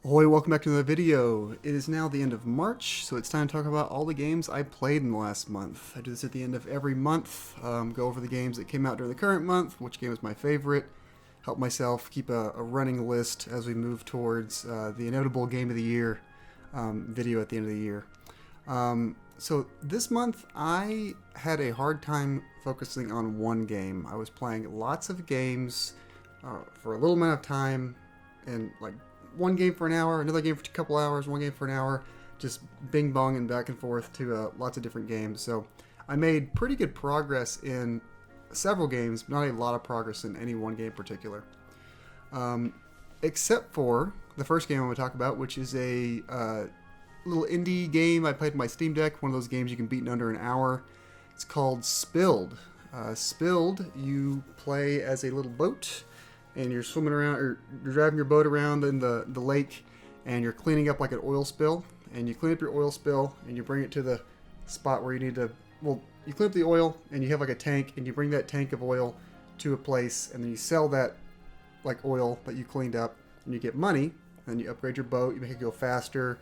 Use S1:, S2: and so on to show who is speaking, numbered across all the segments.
S1: Ahoy, welcome back to another video. It is now the end of March, so it's time to talk about all the games I played in the last month. I do this at the end of every month, go over the games that came out during the current month, which game is my favorite, help myself keep a running list as we move towards the inevitable Game of the Year video at the end of the year. So this month, I had a hard time focusing on one game. I was playing lots of games for a little amount of time, and like one game for an hour, another game for a couple hours, one game for an hour, just bing bong and back and forth to lots of different games. So I made pretty good progress in several games, but not a lot of progress in any one game in particular. Except for the first game I'm going to talk about, which is a little indie game I played on my Steam Deck, one of those games you can beat in under an hour. It's called Spilled. Spilled, you play as a little boat, and you're swimming around, or you're driving your boat around in the lake, and you're cleaning up like an oil spill. And you clean up your oil spill, and you bring it to the spot where you need to, well, you clean up the oil, and you have like a tank, and you bring that tank of oil to a place, and then you sell that like oil that you cleaned up, and you get money, and you upgrade your boat, you make it go faster,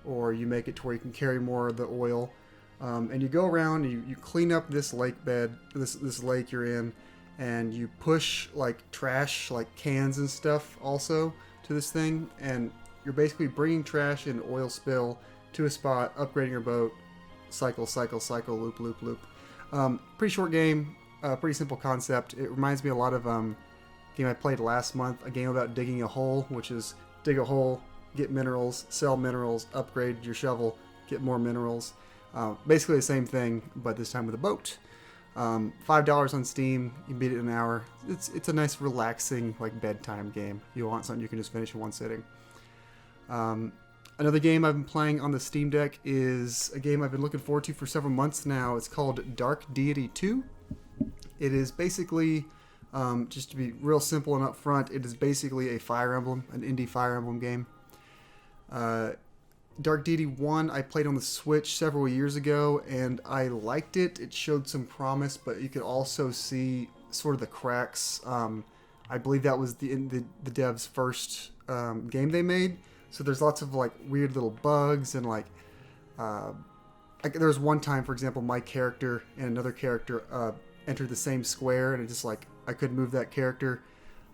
S1: or you make it to where you can carry more of the oil. And you go around, and you clean up this lake bed, this lake you're in, and you push like trash, like cans and stuff also to this thing, and you're basically bringing trash and oil spill to a spot, upgrading your boat, cycle, loop, loop, loop. Pretty short game, pretty simple concept. It reminds me a lot of game I played last month, a game about digging a hole, which is dig a hole, get minerals, sell minerals, upgrade your shovel, get more minerals. Basically the same thing, but this time with a boat. $5 on Steam. You beat it in an hour. It's a nice, relaxing, like bedtime game. You want something you can just finish in one sitting. Another game I've been playing on the Steam Deck is a game I've been looking forward to for several months now. It's called Dark Deity 2. It is basically, just to be real simple and upfront, it is basically a Fire Emblem, an indie Fire Emblem game. Dark Deity 1 I played on the Switch several years ago, and I liked it. It showed some promise, but you could also see sort of the cracks. I believe that was the devs' first game they made, so there's lots of like weird little bugs, and like there was one time, for example, my character and another character entered the same square, and it just like I couldn't move that character.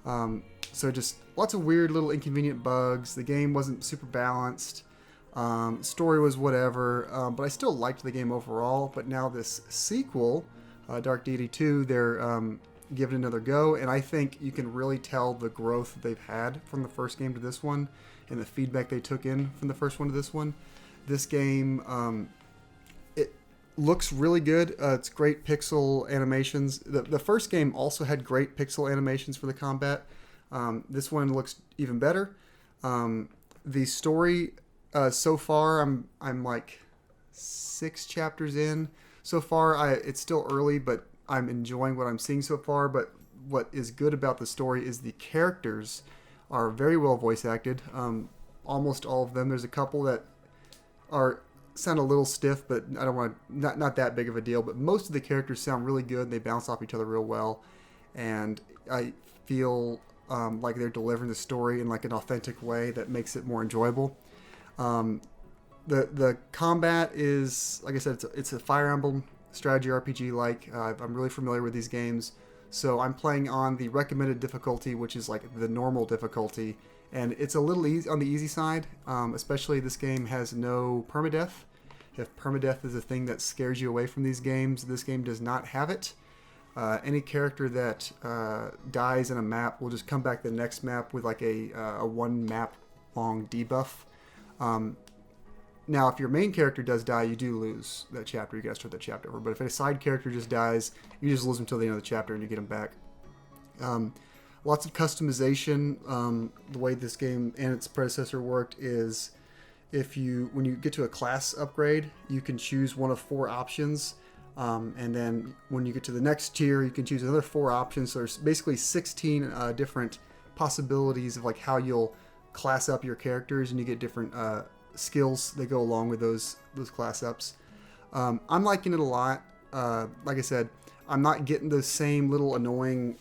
S1: So just lots of weird little inconvenient bugs. The game wasn't super balanced. Story was whatever, but I still liked the game overall. But now this sequel, Dark Deity 2, they're giving it another go, and I think you can really tell the growth they've had from the first game to this one, and the feedback they took in from the first one to this one. This game, it looks really good. It's great pixel animations. The first game also had great pixel animations for the combat. This one looks even better. The story. So far, I'm like 6 chapters in. So far, it's still early, but I'm enjoying what I'm seeing so far. But what is good about the story is the characters are very well voice acted. Almost all of them. There's a couple that sound a little stiff, but I don't want to, not that big of a deal. But most of the characters sound really good. They bounce off each other real well, and I feel like they're delivering the story in like an authentic way that makes it more enjoyable. The combat is, like I said, it's a Fire Emblem strategy RPG. Like I'm really familiar with these games, so I'm playing on the recommended difficulty, which is like the normal difficulty, and it's a little easy on the easy side. Especially this game has no permadeath. If permadeath is a thing that scares you away from these games, this game does not have it. Any character that dies in a map will just come back the next map with like a one map long debuff. Now, if your main character does die, you do lose that chapter. You gotta start that chapter over. But if a side character just dies, you just lose them until the end of the chapter and you get them back. Lots of customization. The way this game and its predecessor worked is when you get to a class upgrade, you can choose one of 4 options. And then when you get to the next tier, you can choose another 4 options. So there's basically 16 different possibilities of like how you'll class up your characters, and you get different skills that go along with those class ups. I'm liking it a lot. Like I said, I'm not getting those same little annoying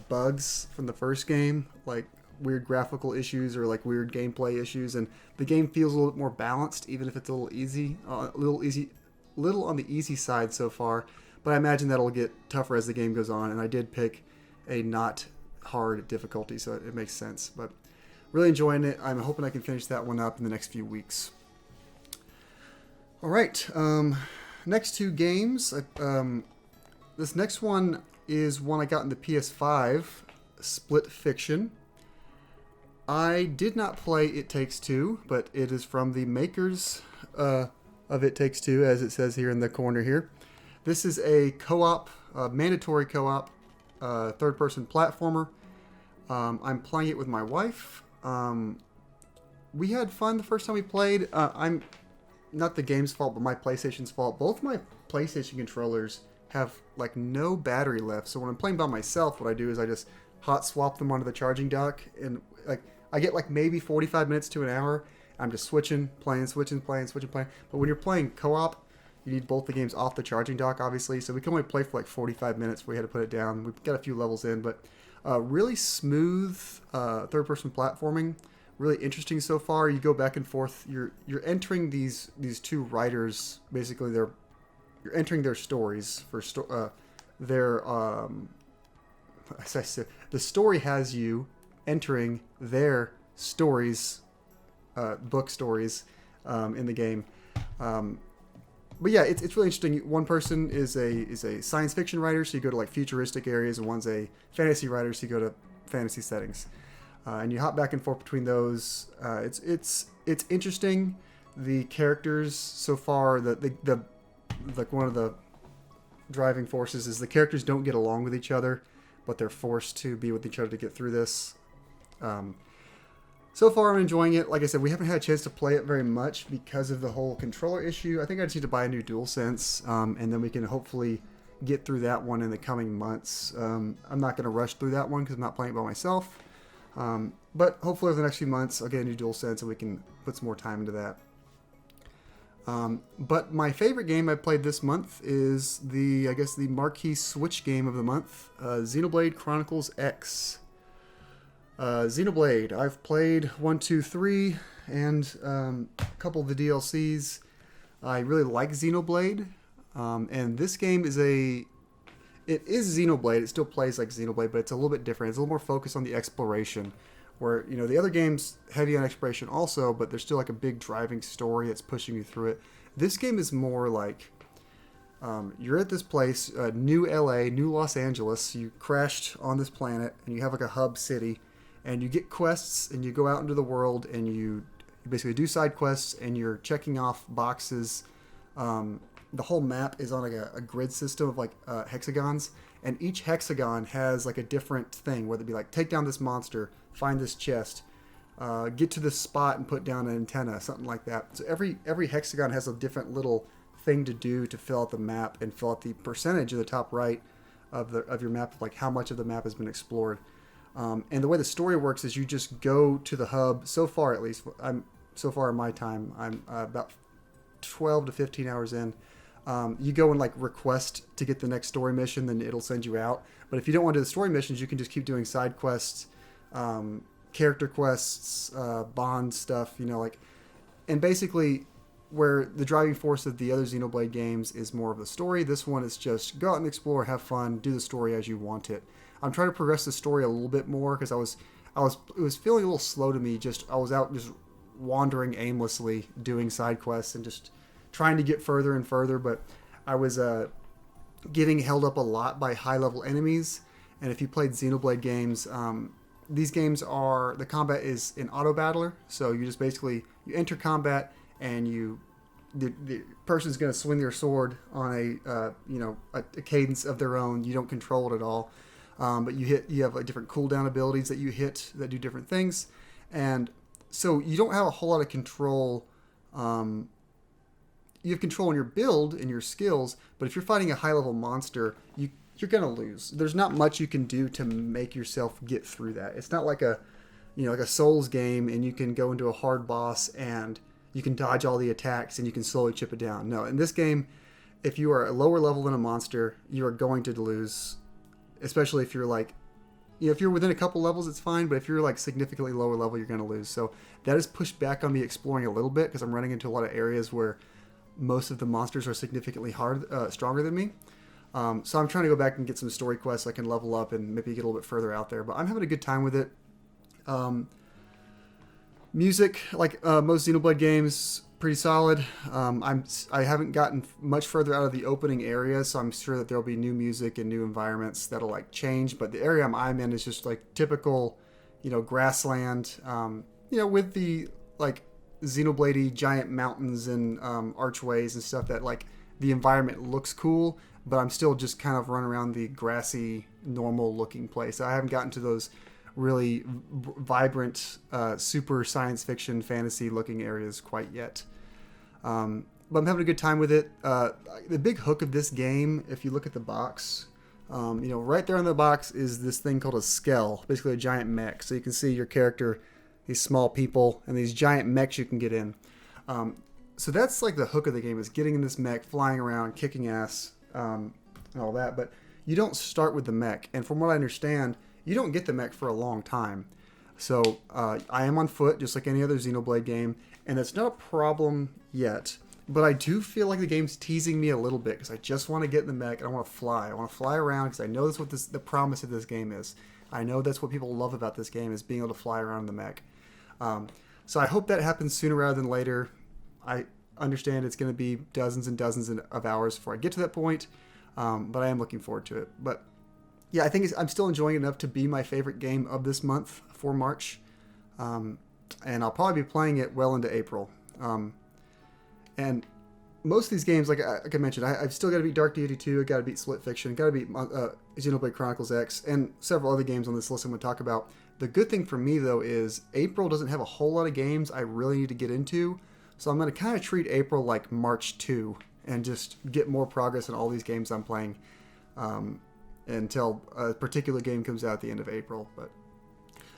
S1: bugs from the first game, like weird graphical issues or like weird gameplay issues, and the game feels a little bit more balanced, even if it's a little on the easy side so far. But I imagine that'll get tougher as the game goes on, and I did pick a not hard difficulty, so it makes sense. But really enjoying it. I'm hoping I can finish that one up in the next few weeks. All right, next two games. This next one is one I got in the PS5, Split Fiction. I did not play It Takes Two, but it is from the makers of It Takes Two, as it says here in the corner here. This is a co-op, mandatory co-op, third-person platformer. I'm playing it with my wife. We had fun the first time we played. I'm not the game's fault, but my PlayStation's fault. Both my PlayStation controllers have like no battery left, so when I'm playing by myself, what I do is I just hot swap them onto the charging dock, and like I get like maybe 45 minutes to an hour. I'm just switching, playing. But when you're playing co-op, you need both the games off the charging dock, obviously. So we can only play for like 45 minutes. We had to put it down. We've got a few levels in, but really smooth third-person platformming. Really interesting so far. You go back and forth. You're entering these two writers. Basically, you're entering their stories for their. As I said, the story has you entering their stories, book stories, in the game. But yeah, it's really interesting. One person is a science fiction writer, so you go to like futuristic areas, and one's a fantasy writer, so you go to fantasy settings. And you hop back and forth between those. It's interesting. The characters so far, the like one of the driving forces is the characters don't get along with each other, but they're forced to be with each other to get through this. So far, I'm enjoying it. Like I said, we haven't had a chance to play it very much because of the whole controller issue. I think I just need to buy a new DualSense, and then we can hopefully get through that one in the coming months. I'm not going to rush through that one because I'm not playing it by myself. But hopefully over the next few months, I'll get a new DualSense and we can put some more time into that. But my favorite game I played this month is the marquee Switch game of the month, Xenoblade Chronicles X. Xenoblade, I've played 1, 2, 3, and a couple of the DLCs. I really like Xenoblade, and this game is it is Xenoblade. It still plays like Xenoblade, but it's a little bit different. It's a little more focused on the exploration, where the other game's heavy on exploration also, but there's still like a big driving story that's pushing you through it. This game is more like you're at this place, New LA, New Los Angeles. You crashed on this planet, and you have like a hub city, and you get quests, and you go out into the world, and you basically do side quests, and you're checking off boxes. The whole map is on like a grid system of like hexagons, and each hexagon has like a different thing, whether it be like take down this monster, find this chest, get to this spot and put down an antenna, something like that. So every hexagon has a different little thing to do to fill out the map and fill out the percentage of the top right of your map, like how much of the map has been explored. And the way the story works is you just go to the hub. So far, at least, so far in my time, I'm about 12 to 15 hours in. You go and like request to get the next story mission, then it'll send you out. But if you don't want to do the story missions, you can just keep doing side quests, character quests, bond stuff, and basically where the driving force of the other Xenoblade games is more of the story. This one is just go out and explore, have fun, do the story as you want it. I'm trying to progress the story a little bit more because it was feeling a little slow to me. I was out just wandering aimlessly, doing side quests and just trying to get further and further, but I was getting held up a lot by high-level enemies. And if you played Xenoblade games, these games the combat is an auto-battler, so you just basically, you enter combat and the person's going to swing their sword on a cadence of their own. You don't control it at all, but you have different cooldown abilities that you hit that do different things, and so you don't have a whole lot of control. You have control in your build and your skills, but if you're fighting a high-level monster, you're going to lose. There's not much you can do to make yourself get through that. It's not like a Souls game and you can go into a hard boss and you can dodge all the attacks and you can slowly chip it down. No, in this game, if you are a lower level than a monster, you are going to lose, especially if you're like, if you're within a couple levels, it's fine. But if you're like significantly lower level, you're going to lose. So that has pushed back on me exploring a little bit because I'm running into a lot of areas where most of the monsters are significantly stronger than me. So I'm trying to go back and get some story quests so I can level up and maybe get a little bit further out there. But I'm having a good time with it. Music, like most Xenoblade games, pretty solid. I haven't gotten much further out of the opening area, so I'm sure that there'll be new music and new environments that'll like change. But the area I'm in is just like typical, grassland. With the like Xenoblade-y giant mountains and archways and stuff that like the environment looks cool, but I'm still just kind of running around the grassy, normal looking place. I haven't gotten to those really vibrant, super science fiction, fantasy looking areas quite yet. But I'm having a good time with it. The big hook of this game, if you look at the box, right there on the box is this thing called a skell, basically a giant mech. So you can see your character, these small people, and these giant mechs you can get in. So that's like the hook of the game, is getting in this mech, flying around, kicking ass, and all that. But you don't start with the mech. And from what I understand, you don't get the mech for a long time. So I am on foot, just like any other Xenoblade game, and that's not a problem yet. But I do feel like the game's teasing me a little bit because I just want to get in the mech and I want to fly. I want to fly around because I know that's what the promise of this game is. I know that's what people love about this game, is being able to fly around in the mech. So I hope that happens sooner rather than later. I understand it's going to be dozens and dozens of hours before I get to that point, but I am looking forward to it. But yeah, I think I'm still enjoying it enough to be my favorite game of this month for March. And I'll probably be playing it well into April. And most of these games, like I mentioned, I've still got to beat Dark Deity 2, I've got to beat Split Fiction, got to beat Xenoblade Chronicles X, and several other games on this list I'm going to talk about. The good thing for me, though, is April doesn't have a whole lot of games I really need to get into. So I'm going to kind of treat April like March 2 and just get more progress in all these games I'm playing. Until a particular game comes out at the end of April. But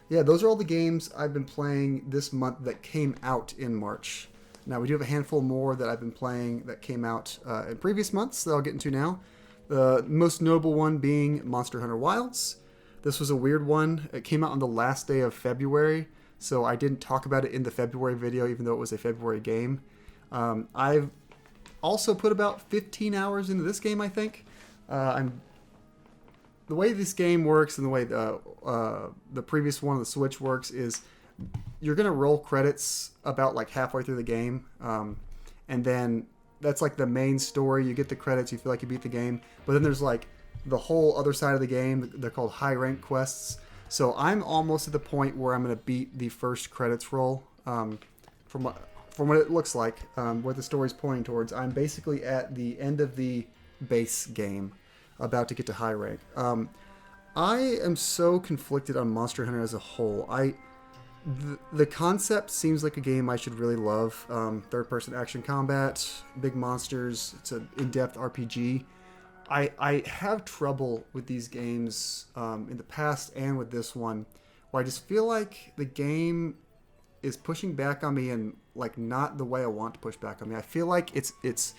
S1: yeah, those are all the games I've been playing this month that came out in March. Now, we do have a handful more that I've been playing that came out in previous months that I'll get into now. The most notable one being Monster Hunter Wilds. This was a weird one. It came out on the last day of February, so I didn't talk about it in the February video, even though it was a February game. I've also put about 15 hours into this game, I think. The way this game works and the way the previous one on the Switch works is you're going to roll credits about like halfway through the game. And then that's like the main story. You get the credits, you feel like you beat the game. But then there's like the whole other side of the game. They're called high rank quests. So I'm almost at the point where I'm going to beat the first credits roll. From what it looks like, what the story's pointing towards, I'm basically at the end of the base game, about to get to high rank. I am so conflicted on Monster Hunter as a whole. The concept seems like a game I should really love. Third-person action combat, big monsters. It's an in-depth RPG. I have trouble with these games in the past and with this one, where I just feel like the game is pushing back on me and like not the way I want to push back on me. I feel like it's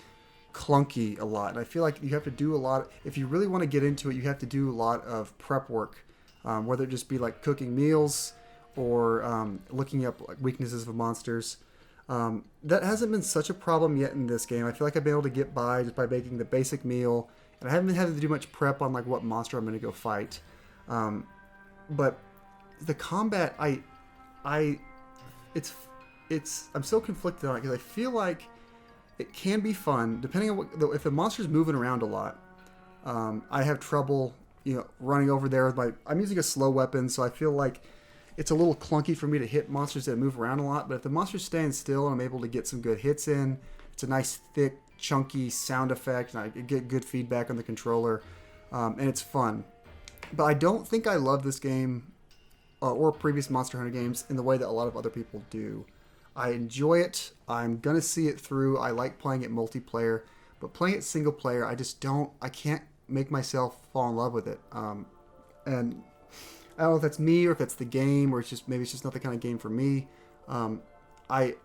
S1: clunky a lot, and I feel like you have to do a lot. If you really want to get into it, you have to do a lot of prep work, whether it just be like cooking meals or looking up like weaknesses of monsters. That hasn't been such a problem yet in this game. I feel like I've been able to get by just by making the basic meal, and I haven't been having to do much prep on like what monster I'm going to go fight. But the combat, I'm so conflicted on it because I feel like it can be fun, depending on if the monster's moving around a lot. I have trouble, running over there with I'm using a slow weapon, so I feel like it's a little clunky for me to hit monsters that move around a lot. But if the monster's staying still and I'm able to get some good hits in, it's a nice, thick, chunky sound effect, and I get good feedback on the controller, and it's fun. But I don't think I love this game or previous Monster Hunter games in the way that a lot of other people do. I enjoy it. I'm going to see it through. I like playing it multiplayer, but playing it single player, I can't make myself fall in love with it. And I don't know if that's me or if it's the game, or maybe it's just not the kind of game for me. I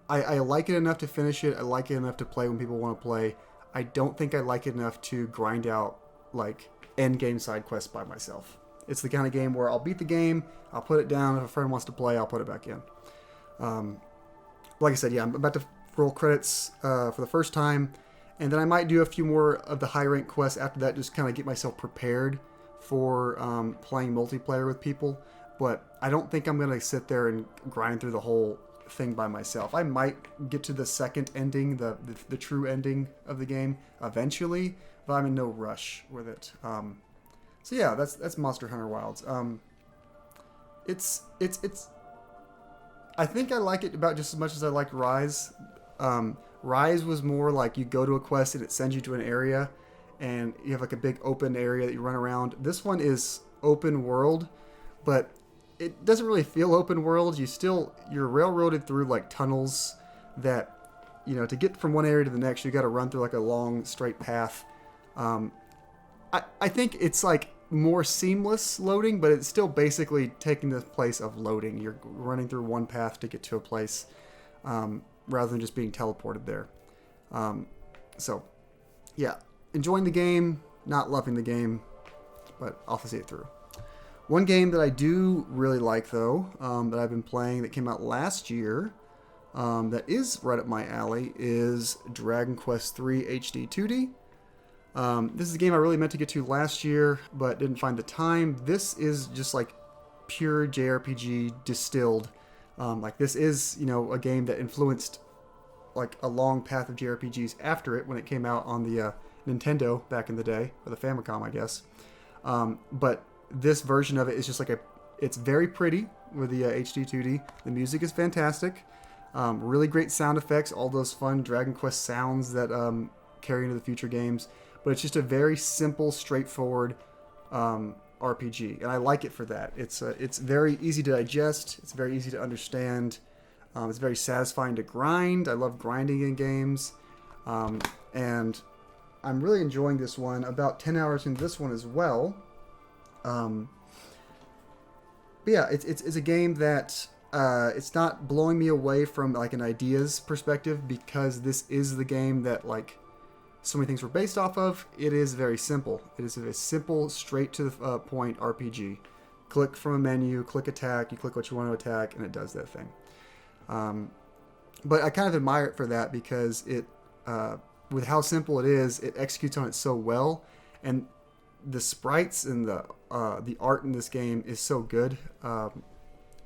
S1: like it enough to finish it. I like it enough to play when people want to play. I don't think I like it enough to grind out like end game side quests by myself. It's the kind of game where I'll beat the game, I'll put it down. If a friend wants to play, I'll put it back in. Like I said, yeah, I'm about to roll credits for the first time, and then I might do a few more of the high rank quests after that, just kind of get myself prepared for playing multiplayer with people. But I don't think I'm going to sit there and grind through the whole thing by myself. I might get to the second ending, the true ending of the game eventually, but I'm in no rush with it. So yeah, that's Monster Hunter Wilds. It's I think I like it about just as much as I liked Rise. Rise was more like you go to a quest and it sends you to an area, and you have like a big open area that you run around. This one is open world, but it doesn't really feel open world. You're railroaded through like tunnels that, to get from one area to the next, you got to run through like a long straight path. I think it's like more seamless loading, but it's still basically taking the place of loading. You're running through one path to get to a place, rather than just being teleported there. So yeah, enjoying the game, not loving the game, but I'll have to see it through. One game that I do really like, though, that I've been playing that came out last year, that is right up my alley, is Dragon Quest III HD 2D. This is a game I really meant to get to last year, but didn't find the time. This is just like pure JRPG distilled. This is, a game that influenced like a long path of JRPGs after it when it came out on the Nintendo back in the day, or the Famicom, I guess. But this version of it is just it's very pretty with the HD 2D. The music is fantastic. Really great sound effects, all those fun Dragon Quest sounds that carry into the future games. But it's just a very simple, straightforward RPG, and I like it for that. It's very easy to digest. It's very easy to understand. It's very satisfying to grind. I love grinding in games, and I'm really enjoying this one. About 10 hours into this one as well. But yeah, it's a game that it's not blowing me away from like an ideas perspective, because this is the game that like so many things were based off of. It is very simple. It is a simple, straight to the point RPG. Click from a menu, click attack, you click what you want to attack, and it does that thing. But I kind of admire it for that, because it, with how simple it is, it executes on it so well, and the sprites and the art in this game is so good,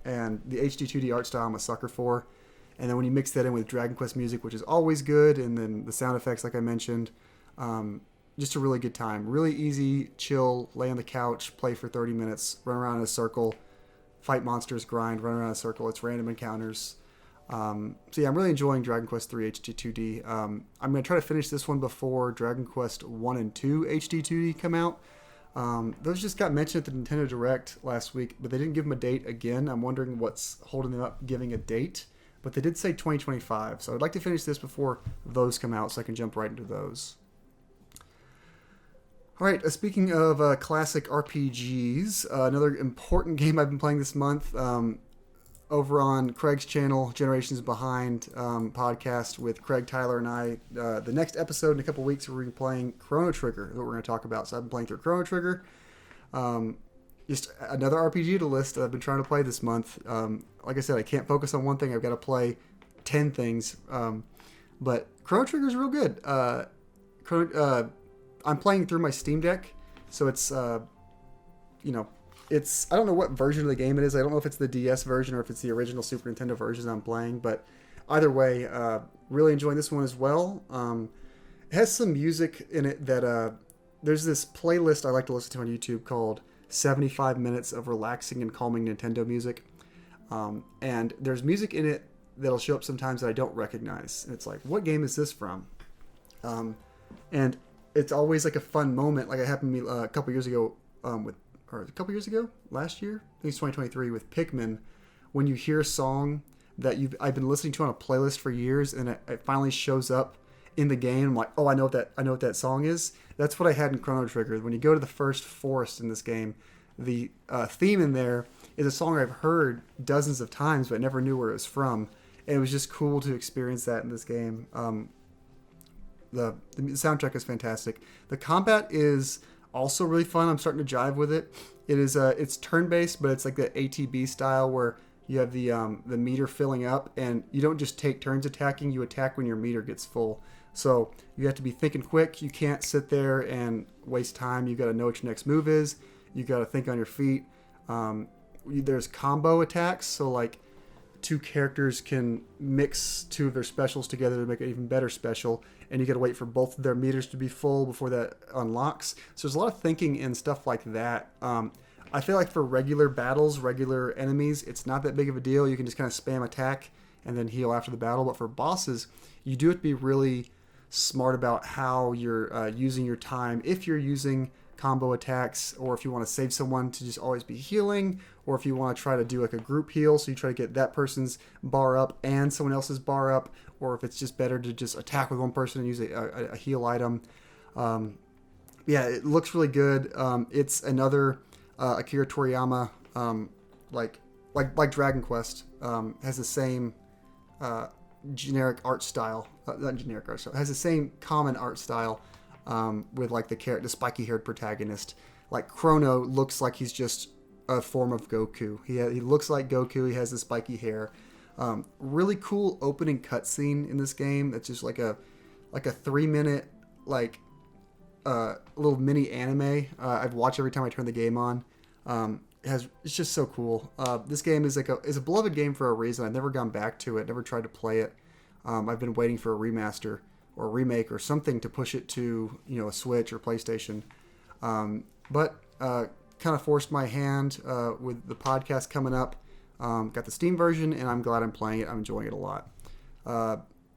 S1: and the HD 2D art style I'm a sucker for. And then when you mix that in with Dragon Quest music, which is always good, and then the sound effects, like I mentioned, just a really good time. Really easy, chill, lay on the couch, play for 30 minutes, run around in a circle, fight monsters, grind, run around in a circle. It's random encounters. So yeah, I'm really enjoying Dragon Quest III HD 2D. I'm going to try to finish this one before Dragon Quest 1 and 2 HD 2D come out. Those just got mentioned at the Nintendo Direct last week, but they didn't give them a date again. I'm wondering what's holding them up giving a date. But they did say 2025, so I'd like to finish this before those come out so I can jump right into those. All right, speaking of classic RPGs, another important game I've been playing this month, over on Craig's channel, Generations Behind podcast with Craig, Tyler, and I. The next episode in a couple weeks, we're going to be playing Chrono Trigger, that we're going to talk about. So I've been playing through Chrono Trigger. Just another RPG to list that I've been trying to play this month. Like I said, I can't focus on one thing. I've got to play 10 things. But Chrono Trigger is real good. I'm playing through my Steam Deck, so it's, it's, I don't know what version of the game it is. I don't know if it's the DS version or if it's the original Super Nintendo version I'm playing. But either way, really enjoying this one as well. It has some music in it that, there's this playlist I like to listen to on YouTube called 75 minutes of relaxing and calming Nintendo music. And there's music in it that'll show up sometimes that I don't recognize. And it's like, what game is this from? And it's always like a fun moment. Like it happened to me a couple years ago last year? I think it's 2023 with Pikmin. When you hear a song that I've been listening to on a playlist for years, and it finally shows up in the game. I'm like, oh, I know what that song is. That's what I had in Chrono Trigger. When you go to the first forest in this game, the theme in there is a song I've heard dozens of times, but never knew where it was from. And it was just cool to experience that in this game. The soundtrack is fantastic. The combat is also really fun. I'm starting to jive with it. It is it's turn-based, but it's like the ATB style where you have the meter filling up, and you don't just take turns attacking. You attack when your meter gets full. So you have to be thinking quick. You can't sit there and waste time. You got to know what your next move is. You got to think on your feet. There's combo attacks, so like two characters can mix two of their specials together to make an even better special, and you got to wait for both of their meters to be full before that unlocks. So there's a lot of thinking and stuff like that. I feel like for regular battles, regular enemies, it's not that big of a deal. You can just kind of spam attack and then heal after the battle. But for bosses, you do have to be really smart about how you're using your time. If you're using combo attacks, or if you want to save someone to just always be healing, or if you want to try to do like a group heal, so you try to get that person's bar up and someone else's bar up, or if it's just better to just attack with one person and use a heal item. Yeah, it looks really good. It's another Akira Toriyama, like Dragon Quest, has the same generic art style. Not generic art style. It has the same common art style with like the spiky-haired protagonist. Like Chrono looks like he's just a form of Goku. He looks like Goku. He has the spiky hair. Really cool opening cutscene in this game. It's just like a 3-minute little mini anime. I'd watch every time I turn the game on. It's just so cool. This game is is a beloved game for a reason. I've never gone back to it. Never tried to play it. I've been waiting for a remaster or a remake or something to push it to a Switch or PlayStation. But kind of forced my hand with the podcast coming up. Got the Steam version, and I'm glad I'm playing it. I'm enjoying it a lot.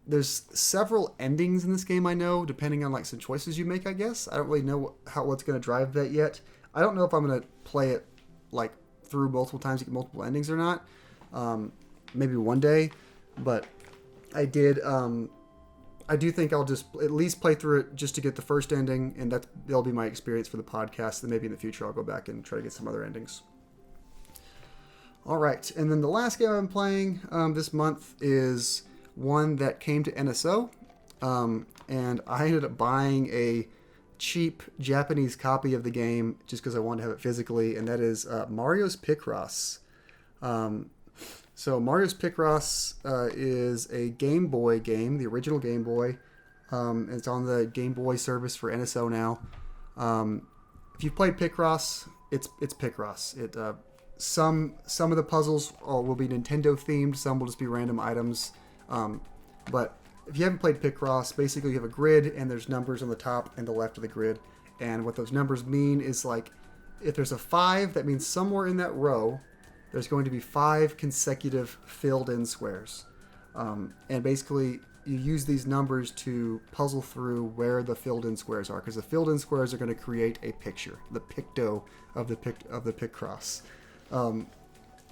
S1: There's several endings in this game, I know, depending on like some choices you make, I guess. I don't really know what's going to drive that yet. I don't know if I'm going to play it like through multiple times to get multiple endings or not. Maybe one day, but I do think I'll just at least play through it just to get the first ending, and that'll be my experience for the podcast. And maybe in the future I'll go back and try to get some other endings. All right, and then the last game I've been playing this month is one that came to NSO, and I ended up buying a cheap Japanese copy of the game just because I wanted to have it physically, and that is Mario's Picross. So Mario's Picross is a Game Boy game, the original Game Boy. It's on the Game Boy service for NSO now. If you've played Picross, it's Picross. Some of the puzzles will be Nintendo themed, some will just be random items. But if you haven't played Picross, basically you have a grid and there's numbers on the top and the left of the grid. And what those numbers mean is like, if there's a 5, that means somewhere in that row, there's going to be 5 consecutive filled in squares. And basically you use these numbers to puzzle through where the filled in squares are, because the filled in squares are going to create a picture, the picto of the Picross.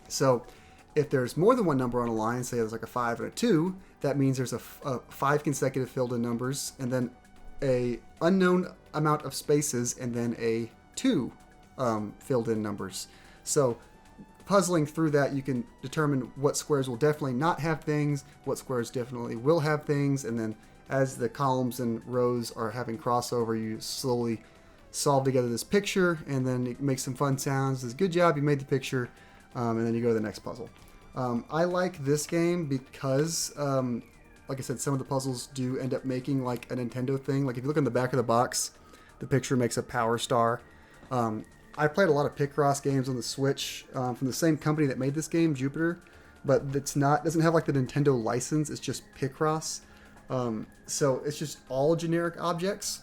S1: So if there's more than one number on a line, say there's like a 5 and a 2, that means there's a 5 consecutive filled-in numbers, and then a unknown amount of spaces, and then a 2 filled-in numbers. So puzzling through that, you can determine what squares will definitely not have things, what squares definitely will have things, and then as the columns and rows are having crossover, you slowly solve together this picture, and then it makes some fun sounds. It says, good job, you made the picture. And then you go to the next puzzle. I like this game because, like I said, some of the puzzles do end up making like a Nintendo thing. Like if you look on the back of the box, the picture makes a power star. I played a lot of Picross games on the Switch from the same company that made this game, Jupiter, but doesn't have like the Nintendo license. It's just Picross. So it's just all generic objects.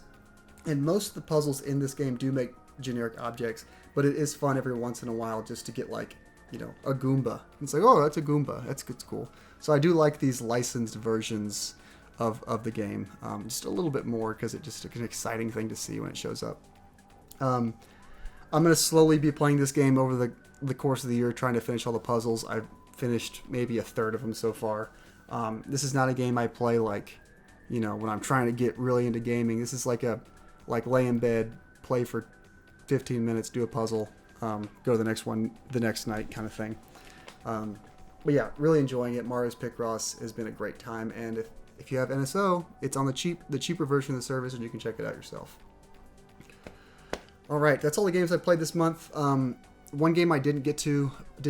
S1: And most of the puzzles in this game do make generic objects, but it is fun every once in a while just to get like, a Goomba. It's like, oh, that's a Goomba. That's cool. So I do like these licensed versions of the game just a little bit more because it's just an exciting thing to see when it shows up. I'm going to slowly be playing this game over the course of the year, trying to finish all the puzzles. I've finished maybe a third of them so far. This is not a game I play like, when I'm trying to get really into gaming. This is like lay in bed, play for 15 minutes, do a puzzle, go to the next one the next night kind of thing. But yeah, really enjoying it. Mario's Picross has been a great time, and if you have NSO, it's on the cheaper version of the service, and you can check it out yourself. All right, that's all the games I played this month. One game I did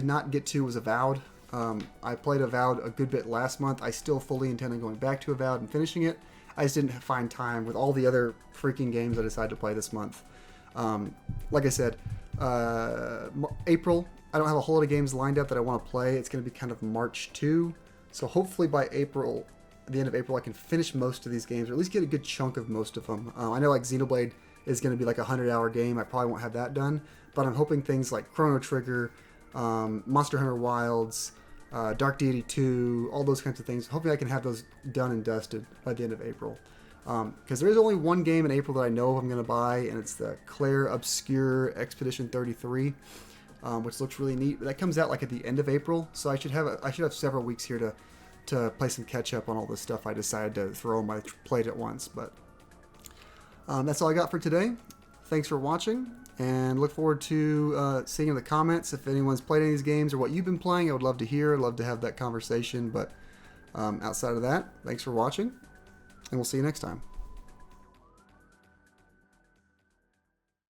S1: not get to was Avowed. I played Avowed a good bit last month. I still fully intend on going back to Avowed and finishing it. I just didn't find time with all the other freaking games I decided to play this month. Like I said, April, I don't have a whole lot of games lined up that I want to play. It's going to be kind of March 2. So hopefully by April, at the end of April, I can finish most of these games, or at least get a good chunk of most of them. I know like Xenoblade is going to be like a 100-hour game. I probably won't have that done, but I'm hoping things like Chrono Trigger, Monster Hunter Wilds, Dark Deity 2, all those kinds of things. Hopefully I can have those done and dusted by the end of April. Because there is only one game in April that I know I'm going to buy, and it's the Claire Obscure Expedition 33, which looks really neat. But that comes out like at the end of April, so I should have several weeks here to play some catch up on all this stuff I decided to throw on my plate at once. But that's all I got for today. Thanks for watching, and look forward to seeing in the comments if anyone's played any of these games or what you've been playing. I would love to hear. I'd love to have that conversation. But outside of that, thanks for watching, and we'll see you next time.